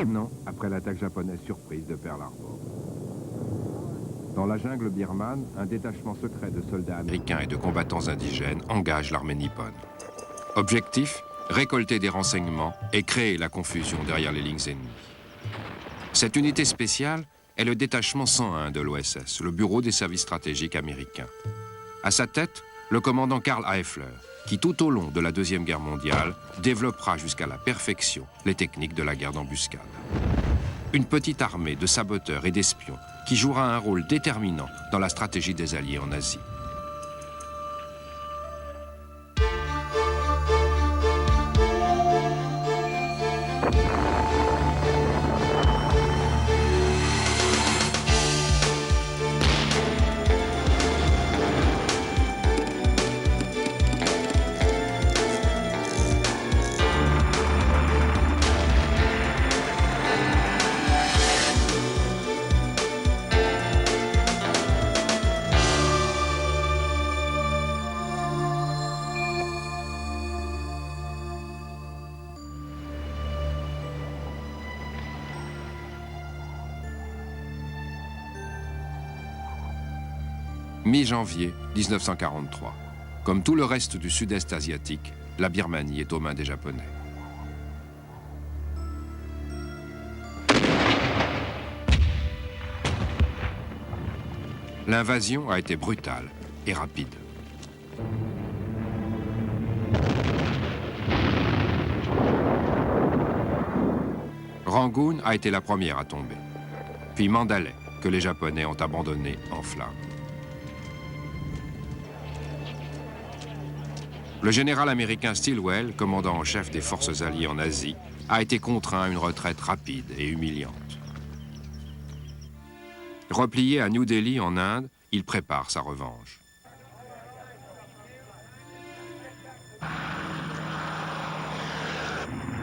Non, après l'attaque japonaise surprise de Pearl Harbor. Dans la jungle birmane, un détachement secret de soldats américains et de combattants indigènes engage l'armée nippone. Objectif, récolter des renseignements et créer la confusion derrière les lignes ennemies. Cette unité spéciale est le détachement 101 de l'OSS, le bureau des services stratégiques américains. À sa tête, le commandant Karl Eifler, qui tout au long de la Deuxième Guerre mondiale développera jusqu'à la perfection les techniques de la guerre d'embuscade. Une petite armée de saboteurs et d'espions qui jouera un rôle déterminant dans la stratégie des Alliés en Asie. Mi-janvier 1943. Comme tout le reste du sud-est asiatique, la Birmanie est aux mains des Japonais. L'invasion a été brutale et rapide. Rangoon a été la première à tomber, puis Mandalay, que les Japonais ont abandonné en flammes. Le général américain Stilwell, commandant en chef des forces alliées en Asie, a été contraint à une retraite rapide et humiliante. Replié à New Delhi en Inde, il prépare sa revanche.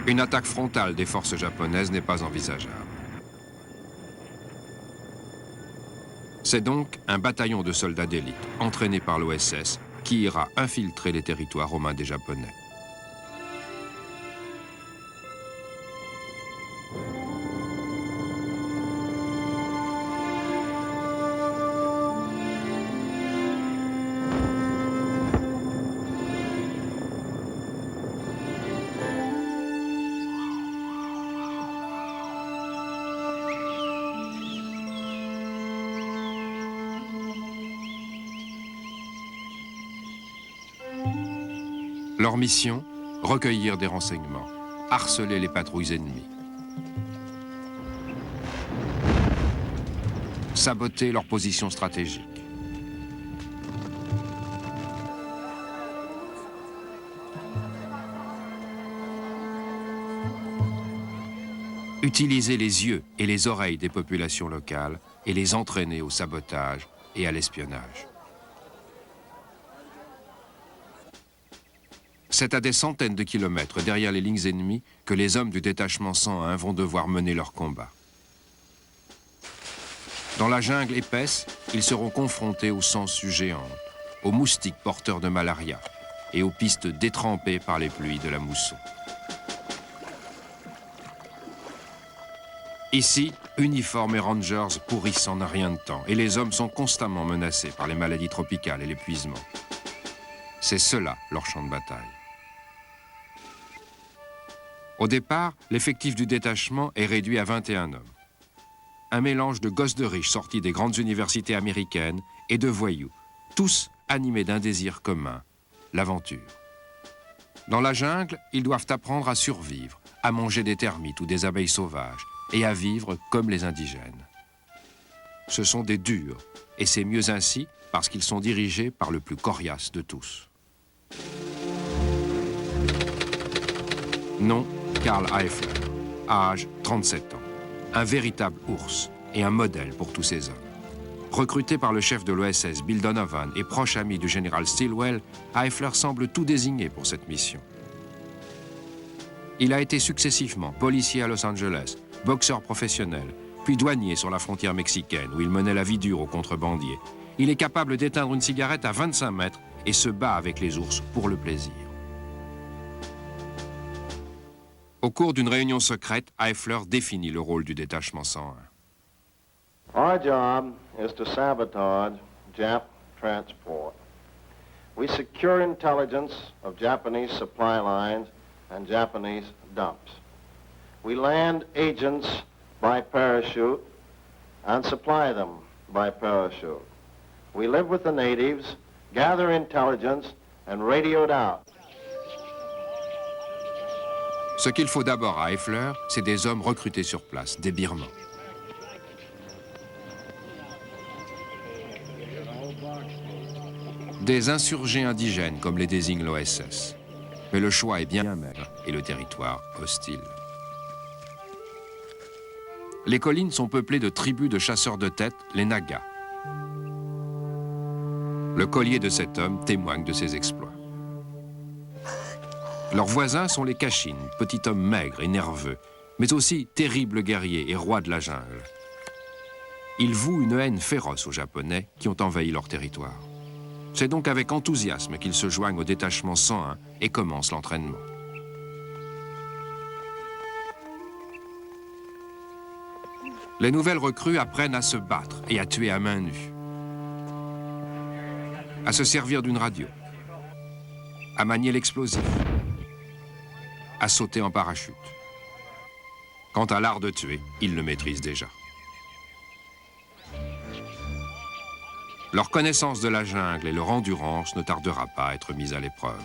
Une attaque frontale des forces japonaises n'est pas envisageable. C'est donc un bataillon de soldats d'élite, entraîné par l'OSS, qui ira infiltrer les territoires aux mains des Japonais. Leur mission, recueillir des renseignements, harceler les patrouilles ennemies, saboter leur position stratégique. Utiliser les yeux et les oreilles des populations locales et les entraîner au sabotage et à l'espionnage. C'est à des centaines de kilomètres derrière les lignes ennemies que les hommes du détachement 101 vont devoir mener leur combat. Dans la jungle épaisse, ils seront confrontés aux sangsues géantes, aux moustiques porteurs de malaria et aux pistes détrempées par les pluies de la mousson. Ici, uniformes et rangers pourrissent en un rien de temps et les hommes sont constamment menacés par les maladies tropicales et l'épuisement. C'est cela leur champ de bataille. Au départ, l'effectif du détachement est réduit à 21 hommes. Un mélange de gosses de riches sortis des grandes universités américaines et de voyous, tous animés d'un désir commun, l'aventure. Dans la jungle, ils doivent apprendre à survivre, à manger des termites ou des abeilles sauvages et à vivre comme les indigènes. Ce sont des durs, et c'est mieux ainsi parce qu'ils sont dirigés par le plus coriace de tous. Nom, Karl Eifler, âge 37 ans, un véritable ours et un modèle pour tous ces hommes. Recruté par le chef de l'OSS, Bill Donovan, et proche ami du général Stilwell, Eifler semble tout désigné pour cette mission. Il a été successivement policier à Los Angeles, boxeur professionnel, puis douanier sur la frontière mexicaine où il menait la vie dure aux contrebandiers. Il est capable d'éteindre une cigarette à 25 mètres et se bat avec les ours pour le plaisir. Au cours d'une réunion secrète, Eifler définit le rôle du détachement 101. Our job is to sabotage Jap transport. We secure intelligence of Japanese supply lines and Japanese dumps. We land agents by parachute and supply them by parachute. We live with the natives, gather intelligence, and radio it out. Ce qu'il faut d'abord à Eifler, c'est des hommes recrutés sur place, des Birmans. Des insurgés indigènes, comme les désigne l'OSS. Mais le choix est bien maigre et le territoire hostile. Les collines sont peuplées de tribus de chasseurs de tête, les Nagas. Le collier de cet homme témoigne de ses exploits. Leurs voisins sont les Kachin, petits hommes maigres et nerveux, mais aussi terribles guerriers et rois de la jungle. Ils vouent une haine féroce aux Japonais qui ont envahi leur territoire. C'est donc avec enthousiasme qu'ils se joignent au détachement 101 et commencent l'entraînement. Les nouvelles recrues apprennent à se battre et à tuer à main nue, à se servir d'une radio, à manier l'explosif, à sauter en parachute. Quant à l'art de tuer, ils le maîtrisent déjà. Leur connaissance de la jungle et leur endurance ne tardera pas à être mise à l'épreuve.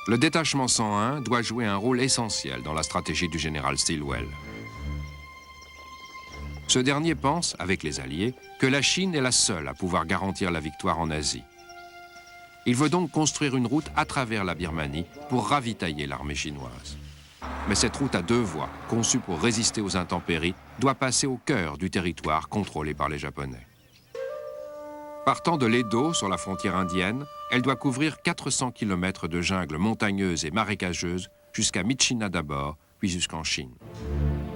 Le détachement 101 doit jouer un rôle essentiel dans la stratégie du général Stilwell. Ce dernier pense, avec les Alliés, que la Chine est la seule à pouvoir garantir la victoire en Asie. Il veut donc construire une route à travers la Birmanie pour ravitailler l'armée chinoise. Mais cette route à deux voies, conçue pour résister aux intempéries, doit passer au cœur du territoire contrôlé par les Japonais. Partant de l'Edo, sur la frontière indienne, elle doit couvrir 400 km de jungle montagneuse et marécageuse jusqu'à Myitkyina d'abord, puis jusqu'en Chine.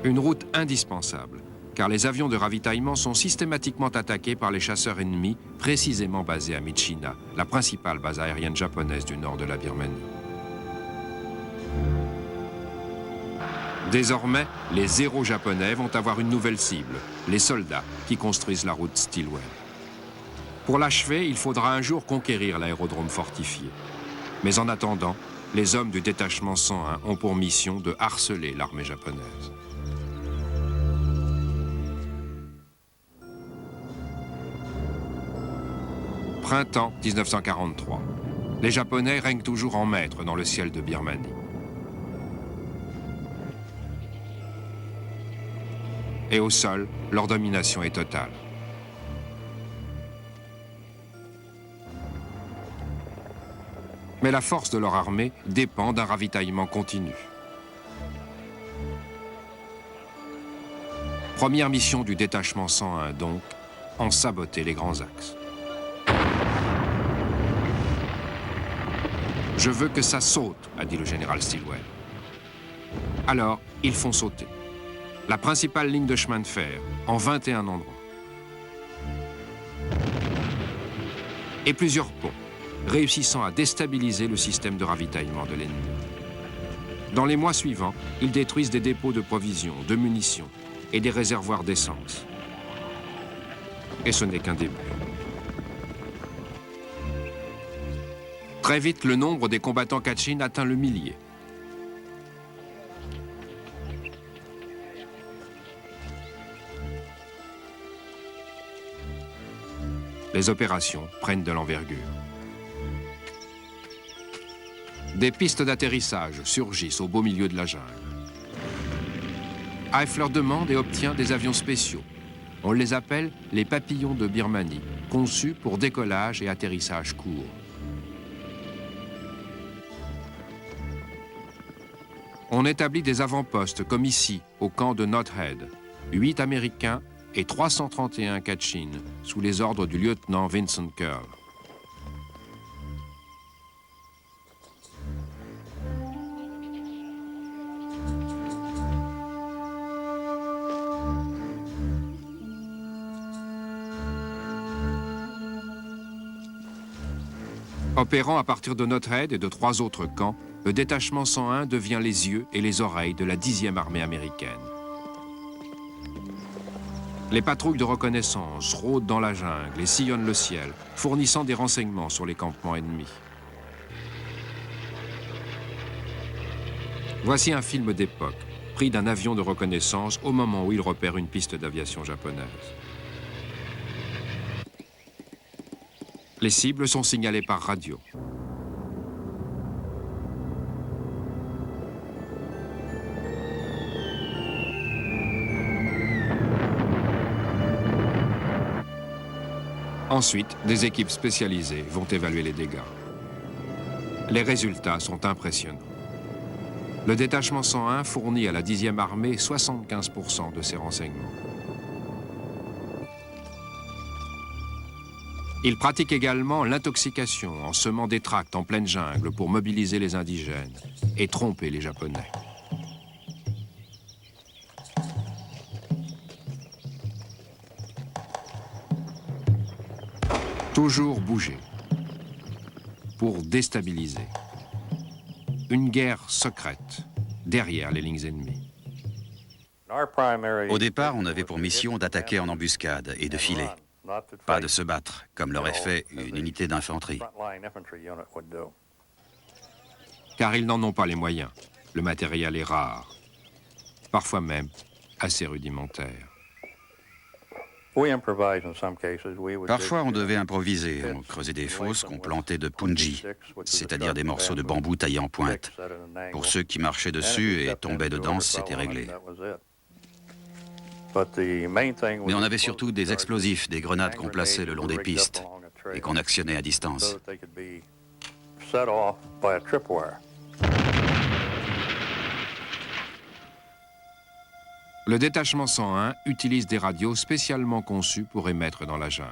Une route indispensable, car les avions de ravitaillement sont systématiquement attaqués par les chasseurs ennemis précisément basés à Myitkyina, la principale base aérienne japonaise du nord de la Birmanie. Désormais, les héros japonais vont avoir une nouvelle cible, les soldats qui construisent la route Stilwell. Pour l'achever, il faudra un jour conquérir l'aérodrome fortifié. Mais en attendant, les hommes du détachement 101 ont pour mission de harceler l'armée japonaise. Printemps 1943. Les Japonais règnent toujours en maître dans le ciel de Birmanie. Et au sol, leur domination est totale. Mais la force de leur armée dépend d'un ravitaillement continu. Première mission du détachement 101 donc, en saboter les grands axes. « Je veux que ça saute », a dit le général Stilwell. Alors, ils font sauter la principale ligne de chemin de fer, en 21 endroits. Et plusieurs ponts, réussissant à déstabiliser le système de ravitaillement de l'ennemi. Dans les mois suivants, ils détruisent des dépôts de provisions, de munitions et des réservoirs d'essence. Et ce n'est qu'un début. Très vite, le nombre des combattants Kachin atteint le millier. Les opérations prennent de l'envergure. Des pistes d'atterrissage surgissent au beau milieu de la jungle. Eifler demande et obtient des avions spéciaux. On les appelle les papillons de Birmanie, conçus pour décollage et atterrissage court. On établit des avant-postes, comme ici, au camp de Knot Head. 8 Américains et 331 Kachin, sous les ordres du lieutenant Vincent Curl. Opérant à partir de Knothead et de 3 autres camps, le détachement 101 devient les yeux et les oreilles de la 10e armée américaine. Les patrouilles de reconnaissance rôdent dans la jungle et sillonnent le ciel, fournissant des renseignements sur les campements ennemis. Voici un film d'époque, pris d'un avion de reconnaissance au moment où il repère une piste d'aviation japonaise. Les cibles sont signalées par radio. Ensuite, des équipes spécialisées vont évaluer les dégâts. Les résultats sont impressionnants. Le détachement 101 fournit à la 10e armée 75% de ses renseignements. Il pratique également l'intoxication en semant des tracts en pleine jungle pour mobiliser les indigènes et tromper les Japonais. Toujours bouger pour déstabiliser. Une guerre secrète derrière les lignes ennemies. Au départ, on avait pour mission d'attaquer en embuscade et de filer. Pas de se battre, comme l'aurait fait une unité d'infanterie. Car ils n'en ont pas les moyens. Le matériel est rare. Parfois même assez rudimentaire. Parfois, on devait improviser. On creusait des fosses qu'on plantait de punji, c'est-à-dire des morceaux de bambou taillés en pointe. Pour ceux qui marchaient dessus et tombaient dedans, c'était réglé. Mais on avait surtout des explosifs, des grenades qu'on plaçait le long des pistes et qu'on actionnait à distance. Le détachement 101 utilise des radios spécialement conçues pour émettre dans la jungle.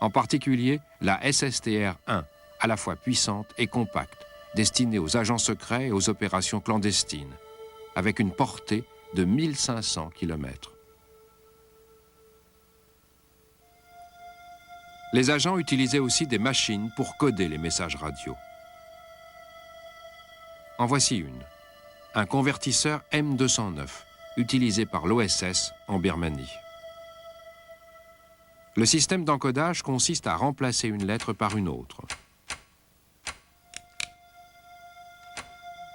En particulier, la SSTR-1, à la fois puissante et compacte, destinée aux agents secrets et aux opérations clandestines, avec une portée de 1500 km. Les agents utilisaient aussi des machines pour coder les messages radio. En voici une, un convertisseur M209, utilisé par l'OSS en Birmanie. Le système d'encodage consiste à remplacer une lettre par une autre.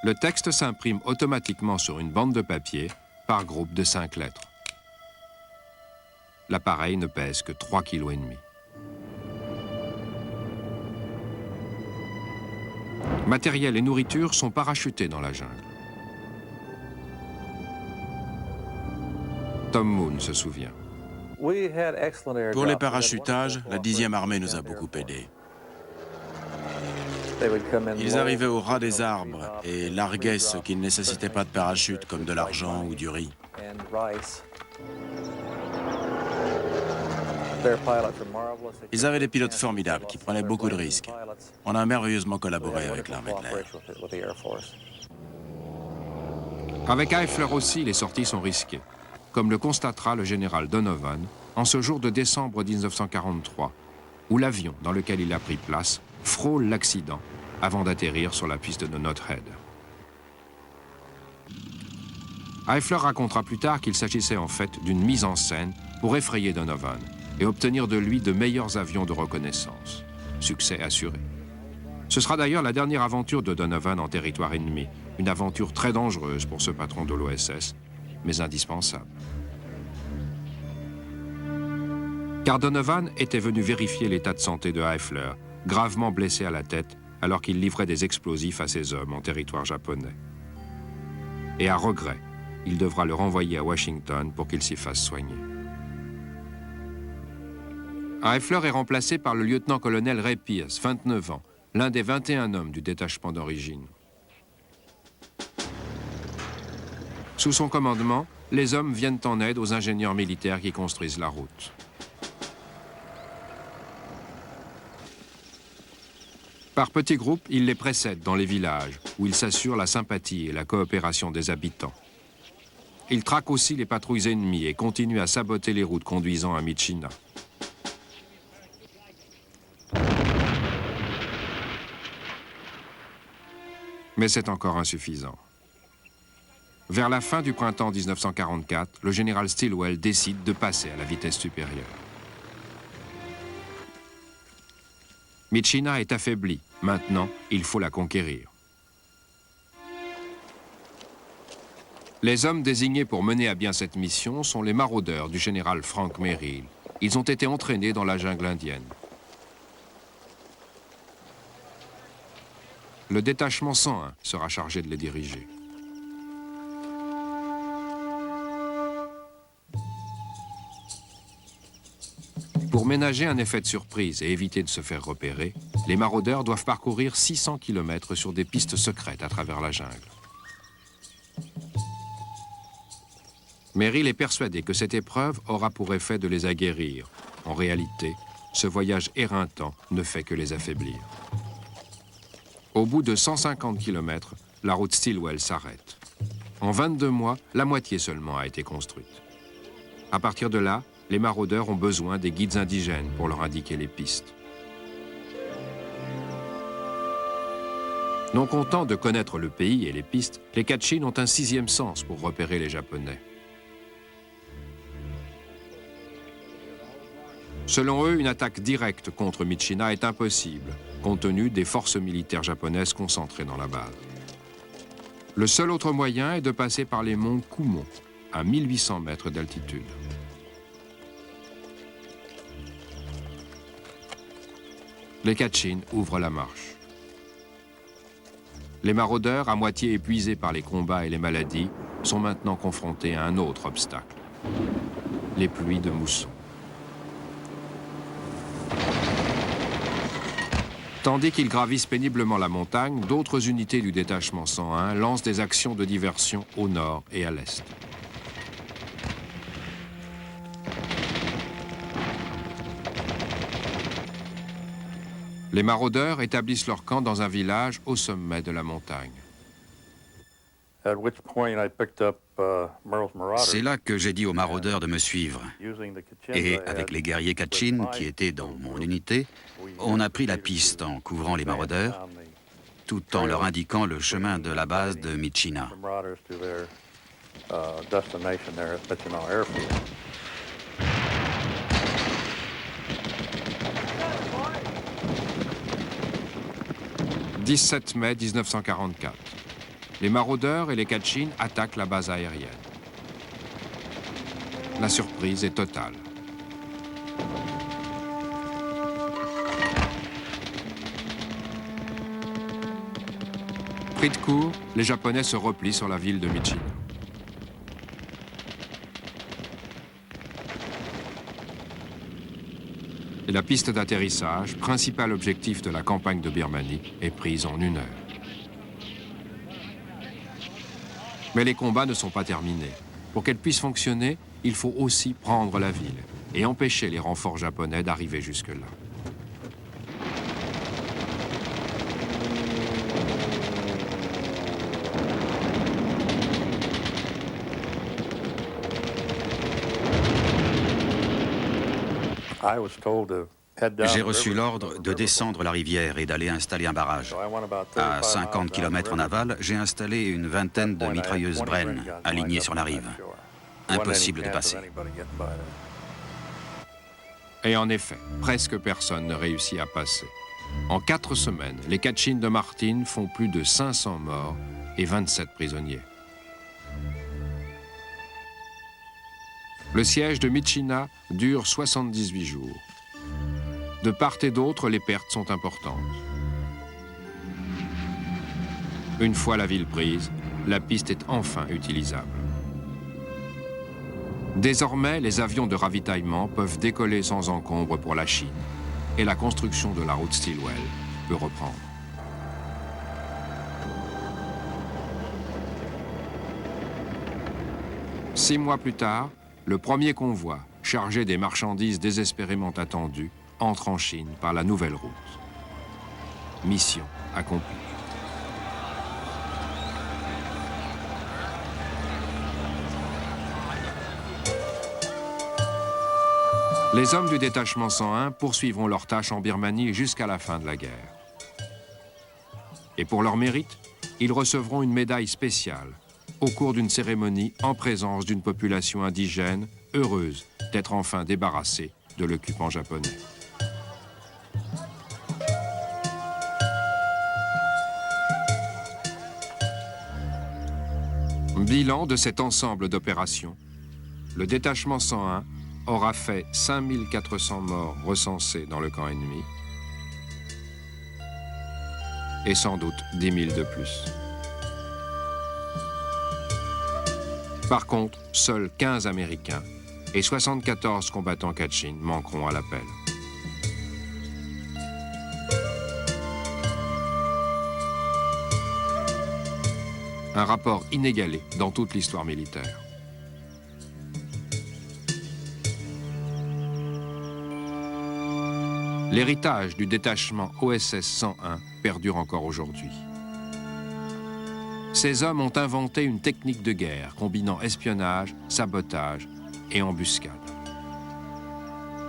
Le texte s'imprime automatiquement sur une bande de papier par groupe de 5 lettres. L'appareil ne pèse que 3,5 kg. Matériel et nourriture sont parachutés dans la jungle. Tom Moon se souvient. Pour les parachutages, la 10e armée nous a beaucoup aidés. Ils arrivaient au ras des arbres et larguaient ce qui ne nécessitait pas de parachute, comme de l'argent ou du riz. Ils avaient des pilotes formidables qui prenaient beaucoup de risques. On a merveilleusement collaboré avec l'armée de l'air. Avec Eifler aussi, les sorties sont risquées, comme le constatera le général Donovan en ce jour de décembre 1943, où l'avion dans lequel il a pris place frôle l'accident avant d'atterrir sur la piste de Knothead. Eifler racontera plus tard qu'il s'agissait en fait d'une mise en scène pour effrayer Donovan et obtenir de lui de meilleurs avions de reconnaissance. Succès assuré. Ce sera d'ailleurs la dernière aventure de Donovan en territoire ennemi, une aventure très dangereuse pour ce patron de l'OSS, mais indispensable. Car Donovan était venu vérifier l'état de santé de Eifler, gravement blessé à la tête alors qu'il livrait des explosifs à ses hommes en territoire japonais. Et à regret, il devra le renvoyer à Washington pour qu'il s'y fasse soigner. Eifler est remplacé par le lieutenant-colonel Ray Pierce, 29 ans, l'un des 21 hommes du détachement d'origine. Sous son commandement, les hommes viennent en aide aux ingénieurs militaires qui construisent la route. Par petits groupes, il les précède dans les villages, où il s'assure la sympathie et la coopération des habitants. Il traque aussi les patrouilles ennemies et continue à saboter les routes conduisant à Myitkyina. Mais c'est encore insuffisant. Vers la fin du printemps 1944, le général Stilwell décide de passer à la vitesse supérieure. Myitkyina est affaiblie. Maintenant, il faut la conquérir. Les hommes désignés pour mener à bien cette mission sont les maraudeurs du général Frank Merrill. Ils ont été entraînés dans la jungle indienne. Le détachement 101 sera chargé de les diriger. Pour ménager un effet de surprise et éviter de se faire repérer, les maraudeurs doivent parcourir 600 km sur des pistes secrètes à travers la jungle. Merrill est persuadé que cette épreuve aura pour effet de les aguerrir. En réalité, ce voyage éreintant ne fait que les affaiblir. Au bout de 150 km, la route Stilwell s'arrête. En 22 mois, la moitié seulement a été construite. À partir de là, les maraudeurs ont besoin des guides indigènes pour leur indiquer les pistes. Non content de connaître le pays et les pistes, les Kachin ont un sixième sens pour repérer les Japonais. Selon eux, une attaque directe contre Myitkyina est impossible, compte tenu des forces militaires japonaises concentrées dans la base. Le seul autre moyen est de passer par les monts Kumon, à 1800 mètres d'altitude. Les Kachin ouvrent la marche. Les maraudeurs, à moitié épuisés par les combats et les maladies, sont maintenant confrontés à un autre obstacle, les pluies de mousson. Tandis qu'ils gravissent péniblement la montagne, d'autres unités du détachement 101 lancent des actions de diversion au nord et à l'est. Les maraudeurs établissent leur camp dans un village au sommet de la montagne. C'est là que j'ai dit aux maraudeurs de me suivre. Et avec les guerriers Kachin qui étaient dans mon unité, on a pris la piste en couvrant les maraudeurs, tout en leur indiquant le chemin de la base de Myitkyina. « 17 mai 1944. Les maraudeurs et les Kachin attaquent la base aérienne. La surprise est totale. Pris de court, les Japonais se replient sur la ville de Myitkyina. Et la piste d'atterrissage, principal objectif de la campagne de Birmanie, est prise en 1 heure. Mais les combats ne sont pas terminés. Pour qu'elles puissent fonctionner, il faut aussi prendre la ville et empêcher les renforts japonais d'arriver jusque-là. J'ai reçu l'ordre de descendre la rivière et d'aller installer un barrage. À 50 km en aval, j'ai installé une vingtaine de mitrailleuses Bren alignées sur la rive. Impossible de passer. Et en effet, presque personne ne réussit à passer. En 4 semaines, les Kachin de Martin font plus de 500 morts et 27 prisonniers. Le siège de Myitkyina dure 78 jours. De part et d'autre, les pertes sont importantes. Une fois la ville prise, la piste est enfin utilisable. Désormais, les avions de ravitaillement peuvent décoller sans encombre pour la Chine et la construction de la route Stilwell peut reprendre. Six mois plus tard, le premier convoi, chargé des marchandises désespérément attendues, entre en Chine par la nouvelle route. Mission accomplie. Les hommes du détachement 101 poursuivront leur tâche en Birmanie jusqu'à la fin de la guerre. Et pour leur mérite, ils recevront une médaille spéciale au cours d'une cérémonie en présence d'une population indigène heureuse d'être enfin débarrassée de l'occupant japonais. Bilan de cet ensemble d'opérations. Le détachement 101 aura fait 5400 morts recensés dans le camp ennemi et sans doute 10 000 de plus. Par contre, seuls 15 Américains et 74 combattants Kachin manqueront à l'appel. Un rapport inégalé dans toute l'histoire militaire. L'héritage du détachement OSS 101 perdure encore aujourd'hui. Ces hommes ont inventé une technique de guerre combinant espionnage, sabotage et embuscade.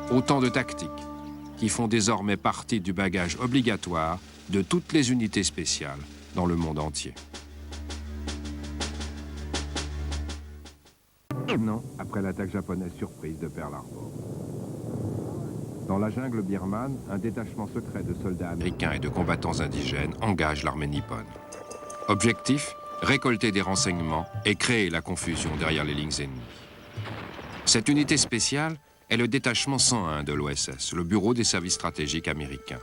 Autant de tactiques qui font désormais partie du bagage obligatoire de toutes les unités spéciales dans le monde entier. Non, après l'attaque japonaise surprise de Pearl Harbor. Dans la jungle birmane, un détachement secret de soldats américains et de combattants indigènes engage l'armée nippone. Objectif, récolter des renseignements et créer la confusion derrière les lignes ennemies. Cette unité spéciale est le détachement 101 de l'OSS, le bureau des services stratégiques américains.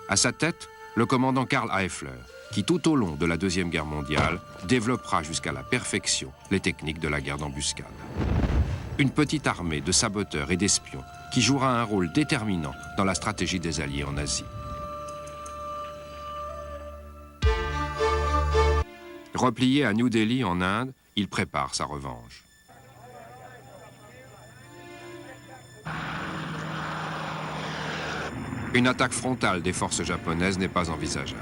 À sa tête, le commandant Karl Eifler, qui tout au long de la Deuxième Guerre mondiale développera jusqu'à la perfection les techniques de la guerre d'embuscade. Une petite armée de saboteurs et d'espions qui jouera un rôle déterminant dans la stratégie des Alliés en Asie. Replié à New Delhi en Inde, il prépare sa revanche. Une attaque frontale des forces japonaises n'est pas envisageable.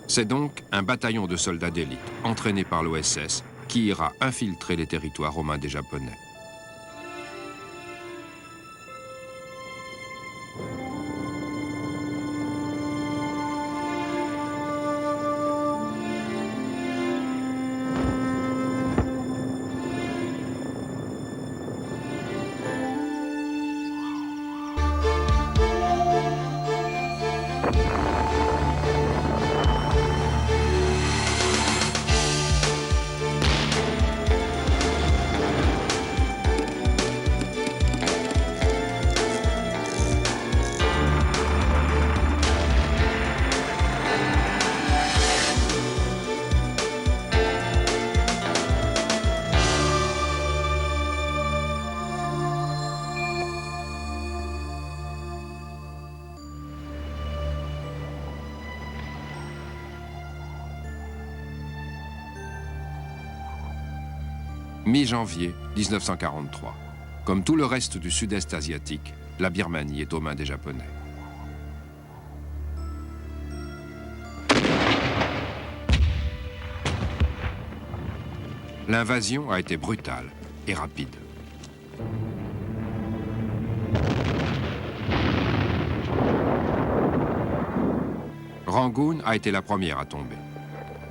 C'est donc un bataillon de soldats d'élite, entraîné par l'OSS, qui ira infiltrer les territoires romains des Japonais. Mi-janvier 1943. Comme tout le reste du sud-est asiatique, la Birmanie est aux mains des Japonais. L'invasion a été brutale et rapide. Rangoon a été la première à tomber,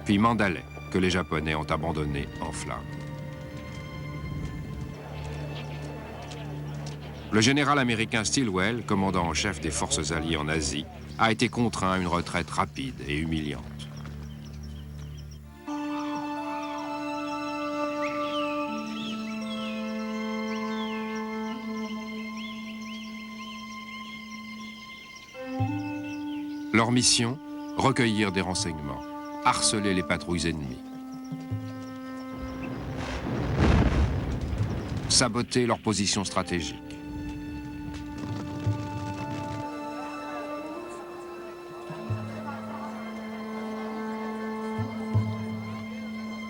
puis Mandalay, que les Japonais ont abandonné en flammes. Le général américain Stilwell, commandant en chef des forces alliées en Asie, a été contraint à une retraite rapide et humiliante. Leur mission, recueillir des renseignements, harceler les patrouilles ennemies, saboter leurs positions stratégiques.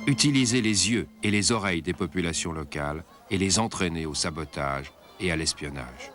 Utiliser les yeux et les oreilles des populations locales et les entraîner au sabotage et à l'espionnage.